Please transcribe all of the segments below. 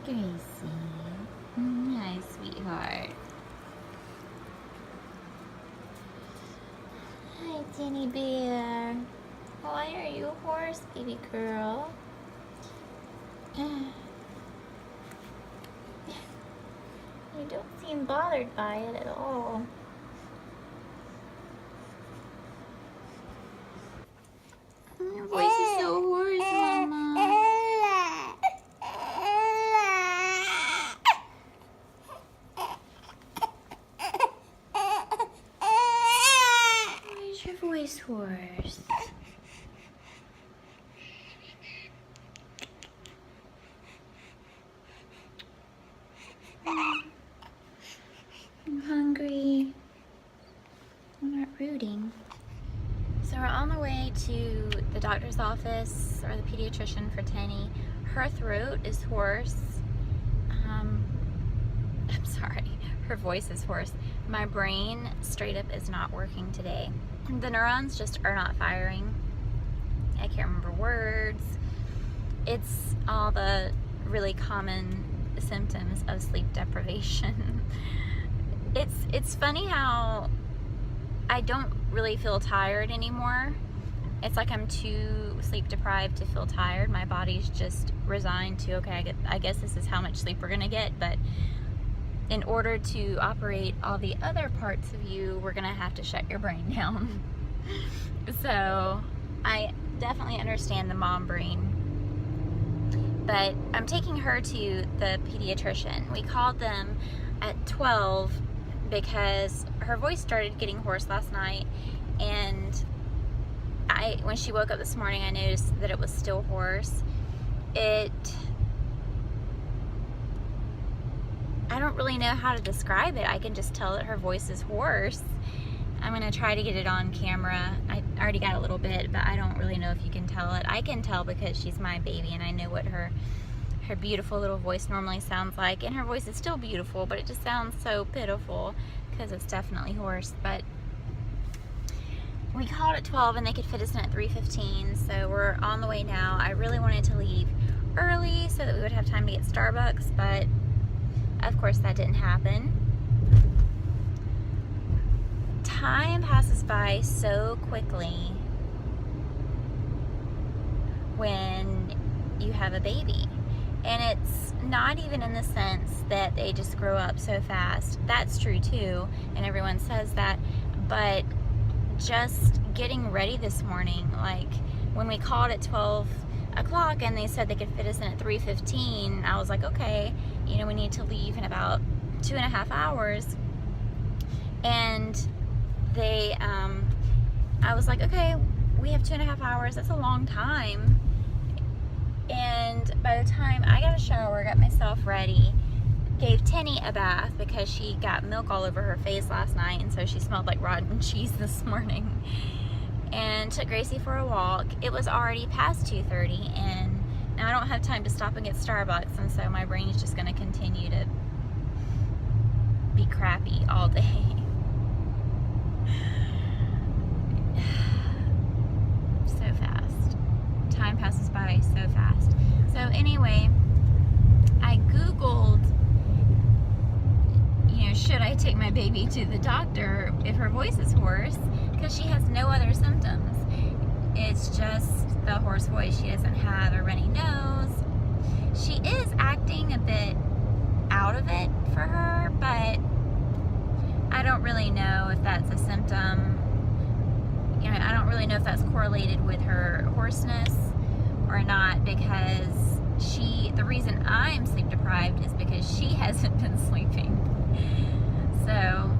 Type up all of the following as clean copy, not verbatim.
Gracie. Hi, sweetheart. Hi, Teddy bear. Why are you hoarse, baby girl? You don't seem bothered by it at all. Your voice is so hoarse, Mama. Why is your voice hoarse? I'm hungry. I'm not rooting. So we're on the way to the doctor's office, or the pediatrician, for Tenny. Her throat is hoarse. I'm sorry, her voice is hoarse. My brain straight up is not working today. The neurons just are not firing. I can't remember words. It's all the really common symptoms of sleep deprivation. It's funny how I don't really feel tired anymore. It's like I'm too sleep deprived to feel tired. My body's just resigned to, okay, I guess this is how much sleep we're gonna get, but in order to operate all the other parts of you, we're gonna have to shut your brain down. So I definitely understand the mom brain. But I'm taking her to the pediatrician. We called them at 12 because her voice started getting hoarse last night, and when she woke up this morning, I noticed that it was still hoarse. I don't really know how to describe it. I can just tell that her voice is hoarse. I'm gonna try to get it on camera. I already got a little bit, but I don't really know if you can tell it. I can tell because she's my baby and I know what her beautiful little voice normally sounds like. And her voice is still beautiful, but it just sounds so pitiful because it's definitely hoarse. But we called at 12 and they could fit us in at 3:15, so we're on the way now. I really wanted to leave early so that we would have time to get Starbucks, but of course that didn't happen. Time passes by so quickly when you have a baby. And it's not even in the sense that they just grow up so fast. That's true too, and everyone says that, but just getting ready this morning, like when we called at 12 o'clock and they said they could fit us in at 3:15, I was like, okay, you know, we need to leave in about 2.5 hours. And I was like, okay, we have 2.5 hours, that's a long time. And by the time I got a shower, got myself ready, gave Tenny a bath because she got milk all over her face last night, and so she smelled like rotten cheese this morning, and took Gracie for a walk. It was already past 2:30, and now I don't have time to stop and get Starbucks, and so my brain is just going to continue to be crappy all day. So fast. Time passes by so fast. So anyway, I Googled, you know, should I take my baby to the doctor if her voice is hoarse? Because she has no other symptoms. It's just the hoarse voice. She doesn't have a runny nose. She is acting a bit out of it for her, but I don't really know if that's a symptom. You know, I don't really know if that's correlated with her hoarseness or not, because the reason I'm sleep deprived is because she hasn't been sleeping. So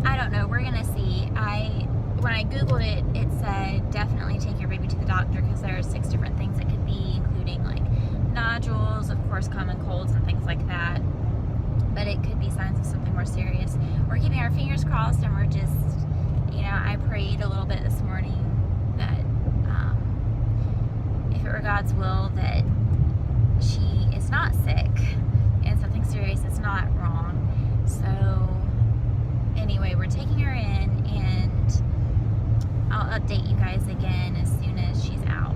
I don't know, we're gonna see. When I Googled it, it said definitely take your baby to the doctor because there are 6 different things it could be, including like nodules, of course common colds and things like that, but it could be signs of something more serious. We're keeping our fingers crossed, and we're just, you know, I prayed a little bit this morning that if it were God's will that she is not sick and something serious is not wrong. So anyway, we're taking her in, and I'll update you guys again as soon as she's out.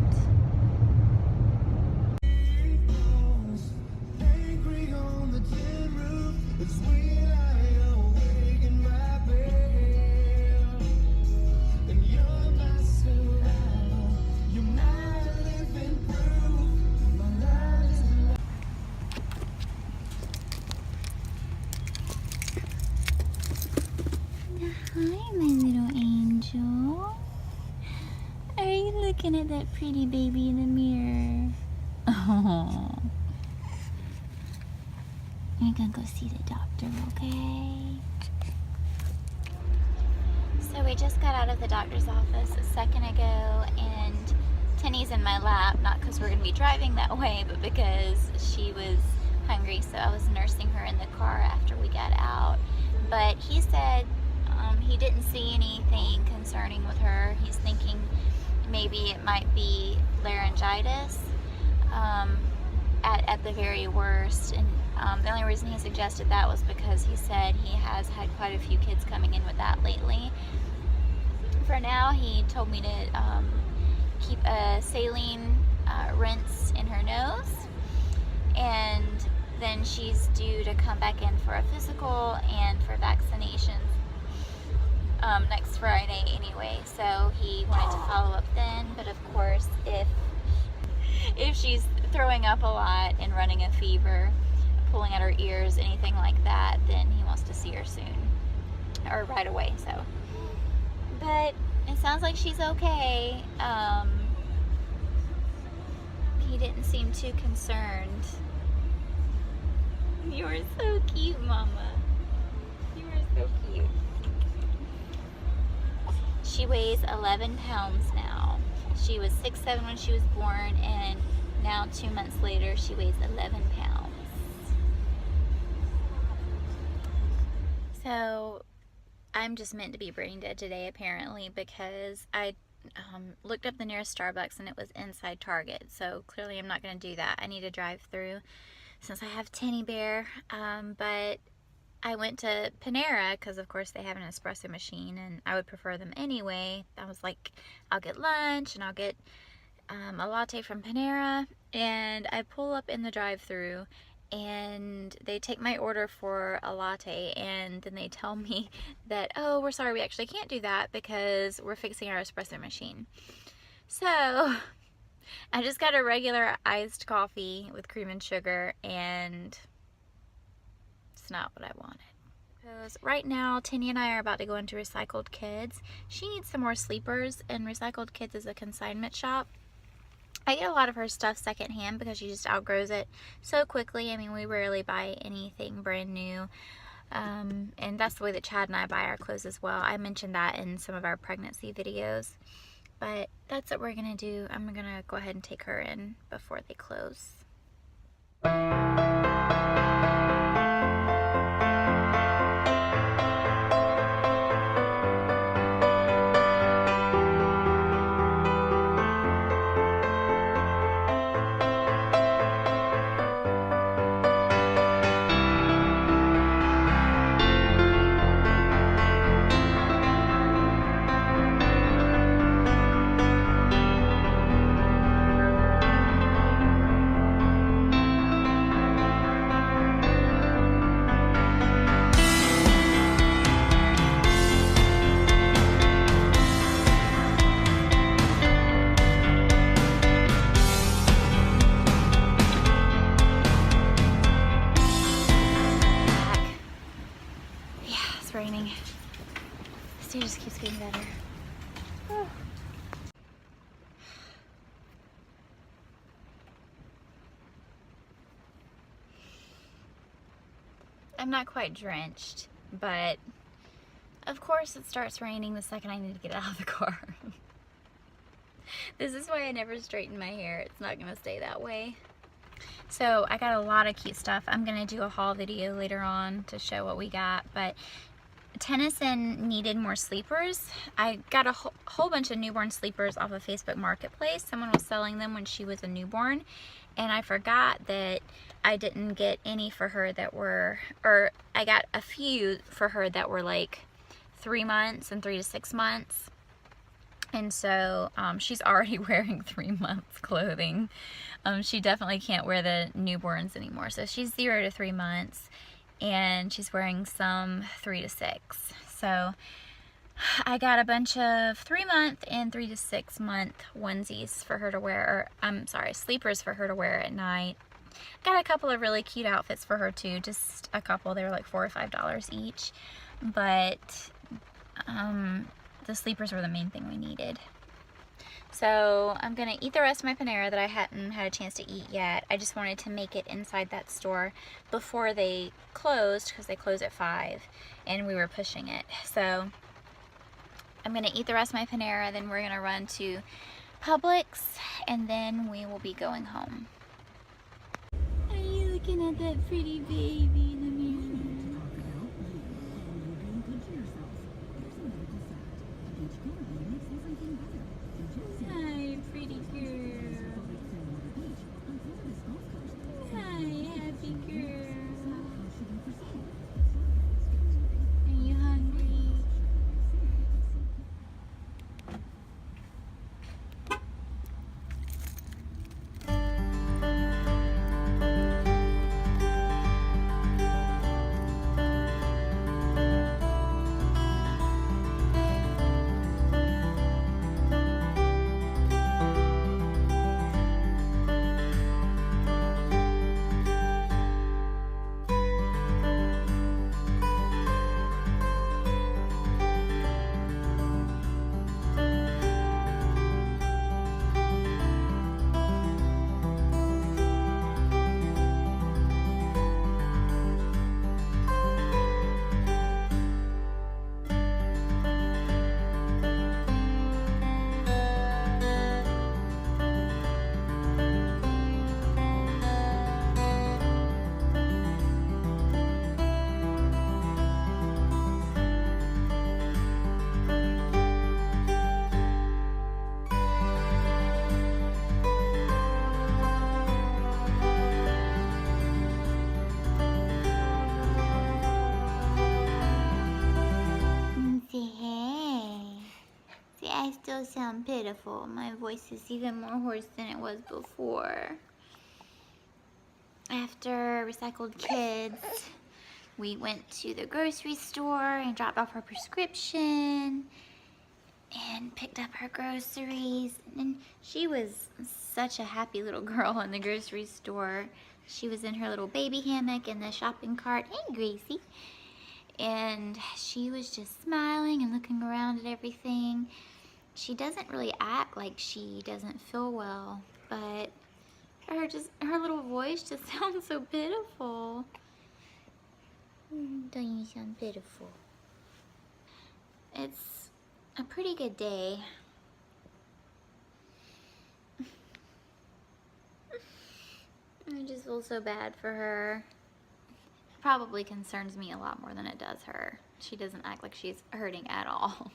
Hi, my little angel. Are you looking at that pretty baby in the mirror? Oh. You're gonna go see the doctor, okay? So we just got out of the doctor's office a second ago, and Tenny's in my lap, not because we're gonna be driving that way, but because she was hungry, so I was nursing her in the car after we got out. But he said he didn't see anything concerning with her. He's thinking maybe it might be laryngitis at the very worst. And the only reason he suggested that was because he said he has had quite a few kids coming in with that lately. For now, he told me to keep a saline rinse in her nose, and then she's due to come back in for a physical and for vaccinations next Friday anyway, so he wanted to follow up then. But of course, if she's throwing up a lot and running a fever, pulling at her ears, anything like that, then he wants to see her soon, or right away. So, but it sounds like she's okay. He didn't seem too concerned. You are so cute, Mama. You are so cute. She weighs 11 pounds now. She was 6'7" when she was born, and now 2 months later she weighs 11 pounds. So I'm just meant to be brain dead today, apparently, because I looked up the nearest Starbucks and it was inside Target. So clearly I'm not going to do that. I need to drive through since I have Tenny Bear. But I went to Panera because, of course, they have an espresso machine, and I would prefer them anyway. I was like, I'll get lunch and I'll get a latte from Panera. And I pull up in the drive-thru, and they take my order for a latte, and then they tell me that, oh, we're sorry, we actually can't do that because we're fixing our espresso machine. So I just got a regular iced coffee with cream and sugar, and it's not what I wanted. Because right now, Tenny and I are about to go into Recycled Kids. She needs some more sleepers, and Recycled Kids is a consignment shop. I get a lot of her stuff secondhand because she just outgrows it so quickly. I mean, we rarely buy anything brand new. And that's the way that Chad and I buy our clothes as well. I mentioned that in some of our pregnancy videos. But that's what we're going to do. I'm going to go ahead and take her in before they close. Raining. This day just keeps getting better. Oh. I'm not quite drenched, but of course it starts raining the second I need to get out of the car. This is why I never straighten my hair. It's not going to stay that way. So I got a lot of cute stuff. I'm going to do a haul video later on to show what we got, but Tennyson needed more sleepers. I got a whole bunch of newborn sleepers off of Facebook Marketplace. Someone was selling them when she was a newborn, and I forgot that I didn't get any for her that were, or I got a few for her that were like 3 months and 3 to 6 months. And so she's already wearing 3 months clothing. She definitely can't wear the newborns anymore. So she's 0 to 3 months. and she's wearing some 3 to 6. So I got a bunch of 3-month and 3 to 6 month onesies for her to wear, or I'm sorry, sleepers for her to wear at night. Got a couple of really cute outfits for her too, just a couple. They were like $4 or $5 each, but the sleepers were the main thing we needed. So I'm gonna eat the rest of my Panera that I hadn't had a chance to eat yet. I just wanted to make it inside that store before they closed, because they close at 5 and we were pushing it. So I'm gonna eat the rest of my Panera, then we're gonna run to Publix, and then we will be going home. Are you looking at that pretty baby in the mirror? Hi, pretty girl. Hi, happy girl. Are you hungry? I still sound pitiful. My voice is even more hoarse than it was before. After Recycled Kids, we went to the grocery store and dropped off her prescription and picked up her groceries. And she was such a happy little girl in the grocery store. She was in her little baby hammock in the shopping cart. Hey, Gracie. And she was just smiling and looking around at everything. She doesn't really act like she doesn't feel well, but her little voice just sounds so pitiful. Don't you sound pitiful? It's a pretty good day. I just feel so bad for her. It probably concerns me a lot more than it does her. She doesn't act like she's hurting at all.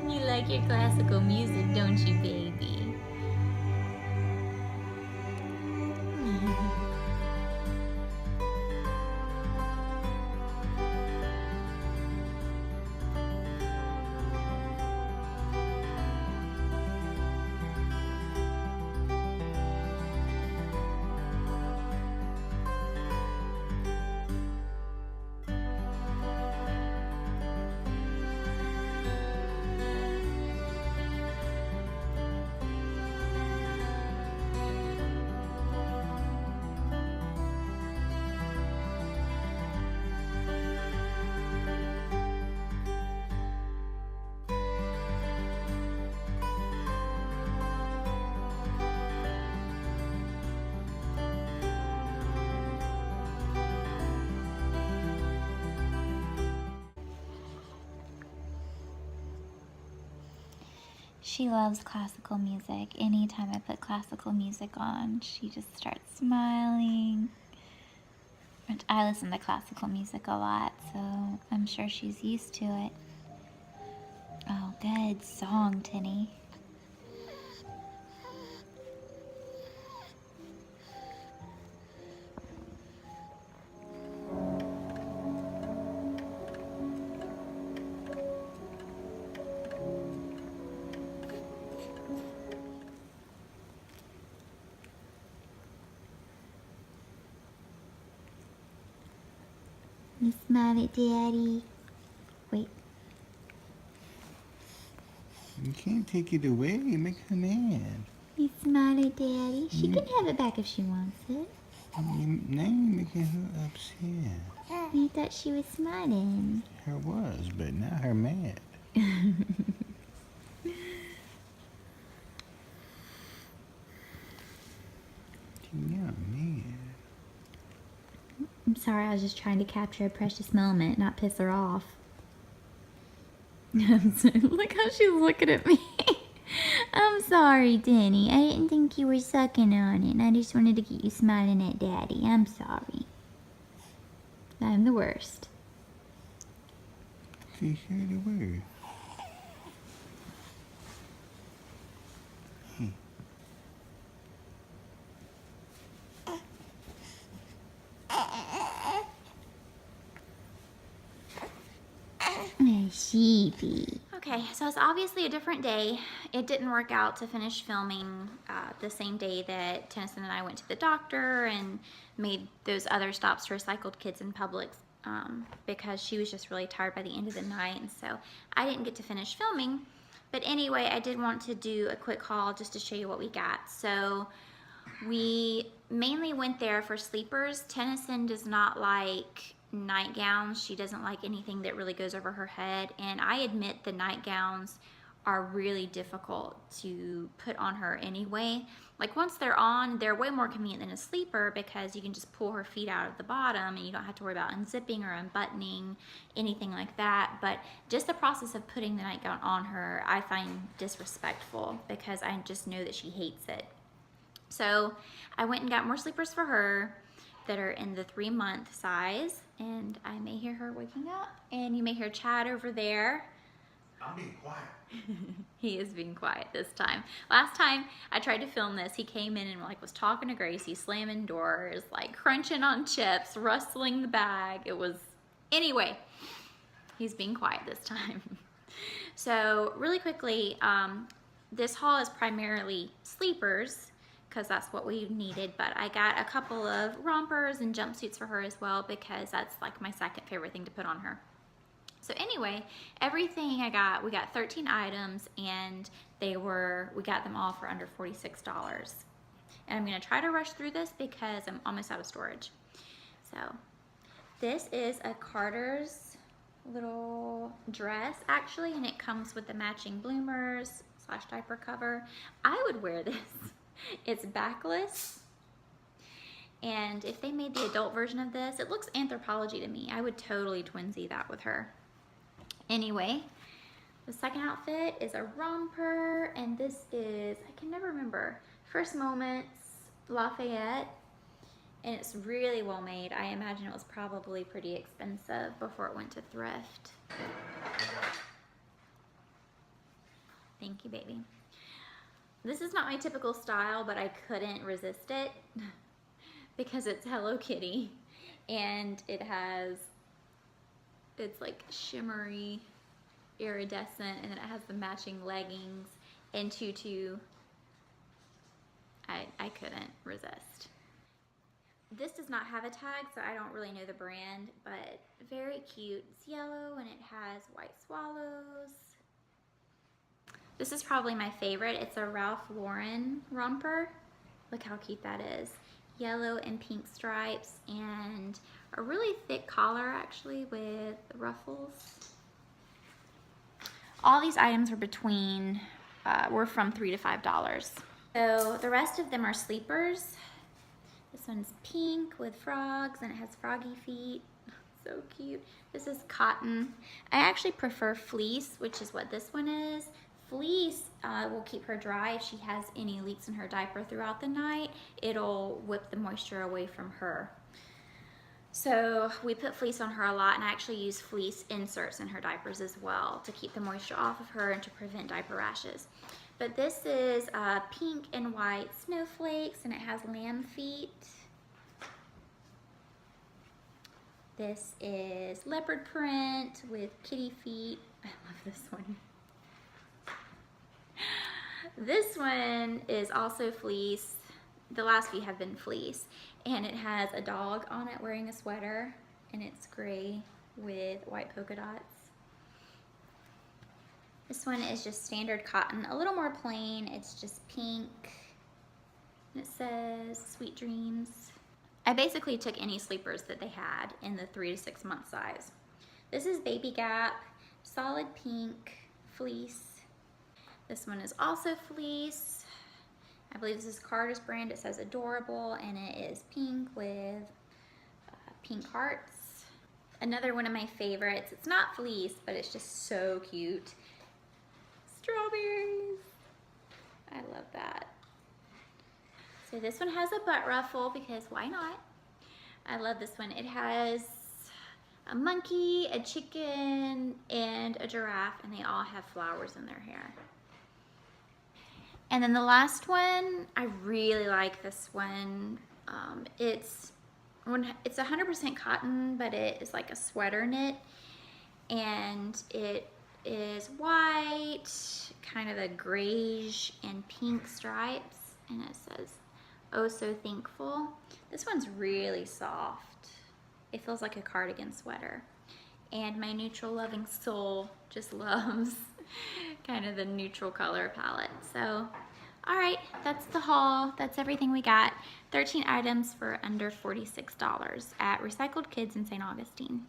You like your classical music, don't you, baby? She loves classical music. Anytime I put classical music on, she just starts smiling. And I listen to classical music a lot, so I'm sure she's used to it. Oh, good song, Tinny. You smile at Daddy. Wait. You can't take it away. Make her mad. You smile at Daddy. She can have it back if she wants it. Now you're making her upset. You thought she was smiling. Her was, but now her mad. Yeah, man. I'm sorry, I was just trying to capture a precious moment, not piss her off. Look how she's looking at me. I'm sorry, Denny. I didn't think you were sucking on it, and I just wanted to get you smiling at Daddy. I'm sorry. I'm the worst. She said the word. Sheepy. Okay, so it's obviously a different day. It didn't work out to finish filming the same day that Tennyson and I went to the doctor and made those other stops to Recycled Kids in Publix because she was just really tired by the end of the night, and so I didn't get to finish filming. But anyway, I did want to do a quick haul just to show you what we got. So we mainly went there for sleepers. Tennyson does not like nightgowns. She doesn't like anything that really goes over her head, and I admit the nightgowns are really difficult to put on her anyway. Like once they're on, they're way more convenient than a sleeper because you can just pull her feet out of the bottom and you don't have to worry about unzipping or unbuttoning, anything like that. But just the process of putting the nightgown on her, I find disrespectful because I just know that she hates it. So I went and got more sleepers for her that are in the 3-month size, and I may hear her waking up, and you may hear Chad over there. I'm being quiet. He is being quiet this time. Last time I tried to film this, he came in and like was talking to Gracie, slamming doors, like crunching on chips, rustling the bag. It was, anyway, he's being quiet this time. So really quickly, this haul is primarily sleepers, because that's what we needed, but I got a couple of rompers and jumpsuits for her as well because that's like my second favorite thing to put on her. So anyway, everything I got, we got 13 items, and we got them all for under $46. And I'm gonna try to rush through this because I'm almost out of storage. So this is a Carter's little dress actually, and it comes with the matching bloomers / diaper cover. I would wear this. It's backless, and if they made the adult version of this, it looks Anthropology to me. I would totally twinsy that with her. Anyway, the second outfit is a romper, and this is, I can never remember, First Moments Lafayette, and it's really well made. I imagine it was probably pretty expensive before it went to thrift. Thank you, baby. This is not my typical style, but I couldn't resist it because it's Hello Kitty, and it's like shimmery, iridescent, and then it has the matching leggings and tutu. I couldn't resist. This does not have a tag, so I don't really know the brand, but very cute. It's yellow and it has white swallows. This is probably my favorite. It's a Ralph Lauren romper. Look how cute that is. Yellow and pink stripes and a really thick collar actually with ruffles. All these items were were from $3 to $5. So the rest of them are sleepers. This one's pink with frogs and it has froggy feet. So cute. This is cotton. I actually prefer fleece, which is what this one is. Fleece will keep her dry. If she has any leaks in her diaper throughout the night, it'll whip the moisture away from her. So we put fleece on her a lot, and I actually use fleece inserts in her diapers as well to keep the moisture off of her and to prevent diaper rashes. But this is pink and white snowflakes, and it has lamb feet. This is leopard print with kitty feet. I love this one. This one is also fleece. The last few have been fleece, and it has a dog on it wearing a sweater, and it's gray with white polka dots. This one is just standard cotton, a little more plain. It's just pink, and it says Sweet Dreams. I basically took any sleepers that they had in the 3 to 6 month size. This is Baby Gap, solid pink fleece. This one is also fleece. I believe this is Carter's brand. It says Adorable, and it is pink with pink hearts. Another one of my favorites. It's not fleece, but it's just so cute. Strawberries. I love that. So this one has a butt ruffle because why not? I love this one. It has a monkey, a chicken, and a giraffe, and they all have flowers in their hair. And then the last one, I really like this one. It's 100% cotton, but it is like a sweater knit, and it is white, kind of a grayish and pink stripes, and it says, "Oh so thankful." This one's really soft. It feels like a cardigan sweater. And my neutral loving soul just loves kind of the neutral color palette. So, all right, that's the haul. That's everything we got. 13 items for under $46 at Recycled Kids in St. Augustine.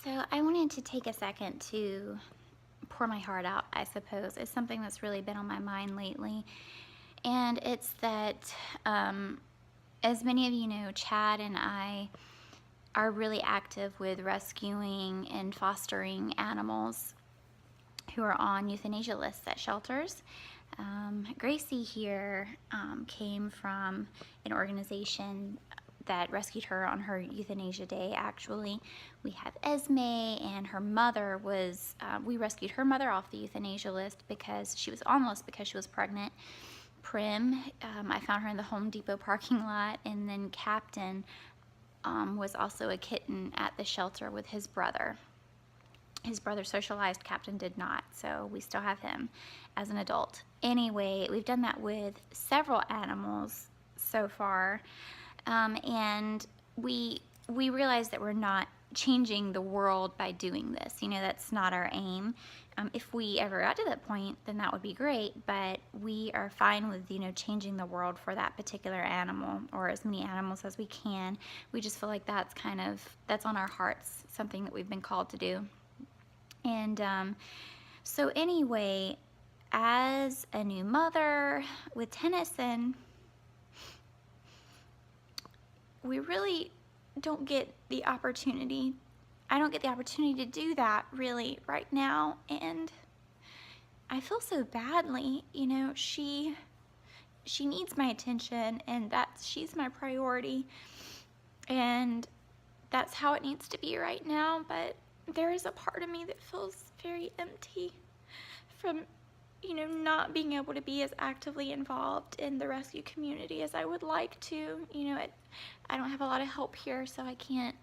So I wanted to take a second to pour my heart out, I suppose. It's something that's really been on my mind lately. And it's that, as many of you know, Chad and I are really active with rescuing and fostering animals who are on euthanasia lists at shelters. Gracie here came from an organization that rescued her on her euthanasia day, actually. We have Esme, and her mother was, we rescued her mother off the euthanasia list because she was pregnant. Prim, I found her in the Home Depot parking lot, and then Captain was also a kitten at the shelter with his brother. His brother socialized, Captain did not, so we still have him as an adult. Anyway, we've done that with several animals so far, and we realize that we're not changing the world by doing this. You know, that's not our aim. If we ever got to that point, then that would be great, but we are fine with, you know, changing the world for that particular animal, or as many animals as we can. We just feel like that's on our hearts, something that we've been called to do. And so anyway, as a new mother with Tennyson, we really don't get the opportunity. I don't get the opportunity to do that really right now, and I feel so badly. You know, she needs my attention, and she's my priority, and that's how it needs to be right now. But there is a part of me that feels very empty from, you know, not being able to be as actively involved in the rescue community as I would like to. You know, I don't have a lot of help here, so I can't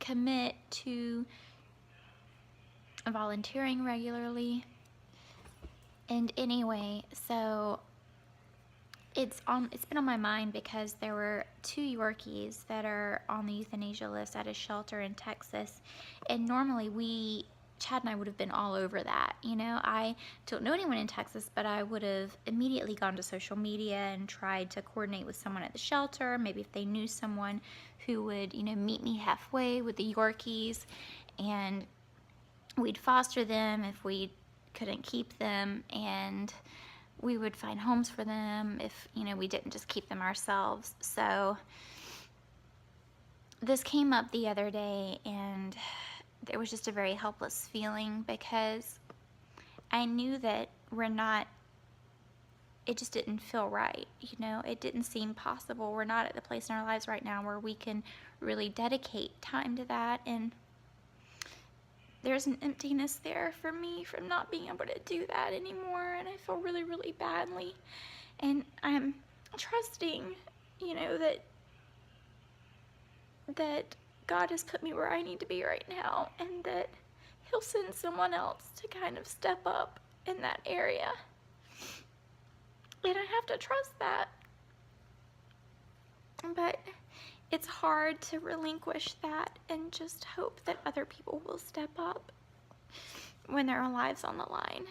commit to volunteering regularly. And anyway, so it's been on my mind because there were 2 Yorkies that are on the euthanasia list at a shelter in Texas, and normally Chad and I would have been all over that. You know, I don't know anyone in Texas, but I would have immediately gone to social media and tried to coordinate with someone at the shelter, maybe if they knew someone who would, you know, meet me halfway with the Yorkies, and we'd foster them if we couldn't keep them, and we would find homes for them if, you know, we didn't just keep them ourselves. So this came up the other day, and there was just a very helpless feeling because I knew that it just didn't feel right. You know, it didn't seem possible. We're not at the place in our lives right now where we can really dedicate time to that, and there's an emptiness there for me from not being able to do that anymore, and I feel really, really badly. And I'm trusting, you know, that God has put me where I need to be right now, and that He'll send someone else to kind of step up in that area. And I have to trust that. But it's hard to relinquish that and just hope that other people will step up when their lives on the line.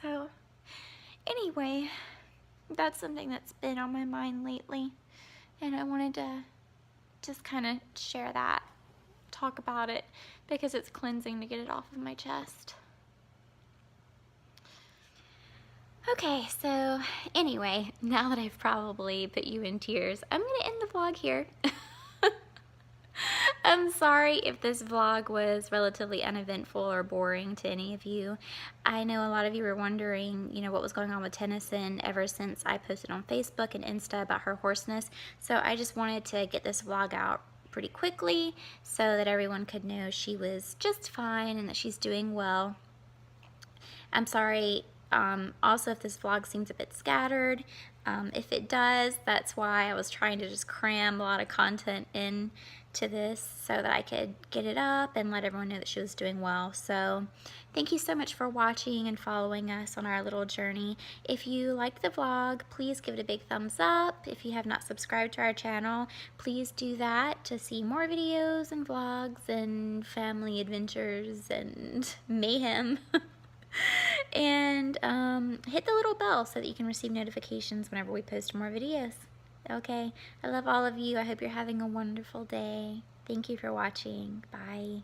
So anyway, that's something that's been on my mind lately, and I wanted to just kind of share that, talk about it, because it's cleansing to get it off of my chest. Okay, so anyway, now that I've probably put you in tears, I'm gonna end the vlog here. I'm sorry if this vlog was relatively uneventful or boring to any of you. I know a lot of you were wondering, you know, what was going on with Tennyson ever since I posted on Facebook and Insta about her hoarseness. So I just wanted to get this vlog out pretty quickly so that everyone could know she was just fine and that she's doing well. I'm sorry also if this vlog seems a bit scattered. If it does, that's why I was trying to just cram a lot of content in to this so that I could get it up and let everyone know that she was doing well. So thank you so much for watching and following us on our little journey. If you liked the vlog, please give it a big thumbs up. If you have not subscribed to our channel, please do that to see more videos and vlogs and family adventures and mayhem. And hit the little bell so that you can receive notifications whenever we post more videos. Okay, I love all of you. I hope you're having a wonderful day. Thank you for watching. Bye.